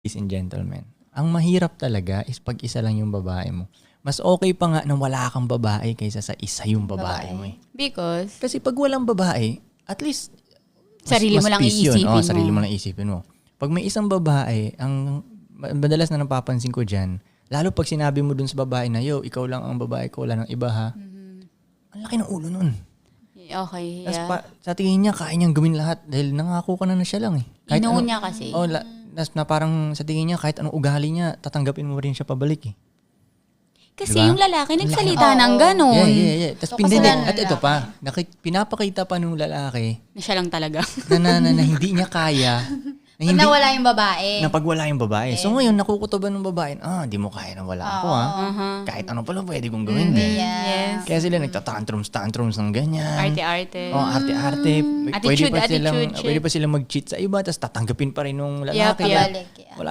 Ladies and gentlemen, ang mahirap talaga is pag isa lang yung babae mo. Mas okay pa nga na wala kang babae kaysa sa isa yung babae mo eh. Because? Kasi pag walang babae, at least Sarili mo lang iisipin mo. Sarili mo lang iisipin mo. Pag may isang babae, ang madalas na napapansin ko dyan, lalo pag sinabi mo dun sa babae na, yo, ikaw lang ang babae ko, wala nang iba ha. Ang laki ng ulo nun. Okay, Tas yeah. sa tingin niya, kaya niyang gawin lahat dahil nangako ka na siya lang eh. Inuun niya kasi. Na parang sa tingin niya, kahit anong ugali niya, tatanggapin mo rin siya pabalik eh. Kasi diba? yung lalaki nagsalita ng ganun. Yeah. Tapos So, at ito pa, pinapakita pa nung lalaki Na siya lang talaga. na hindi niya kaya. Pag nawala yung babae. Na pag wala yung babae. So ngayon, nakukutuban ng babae, di mo kaya na wala ako ha. Kahit ano pala pwede kong gawin. Yes. Kaya sila nagtatantrums ng ganyan. Arte-arte. Arte-arte. Attitude. Pwede pa silang mag-cheat sa iba, tapos tatanggapin pa rin nung lalaki. Yup. Balik, yeah. Wala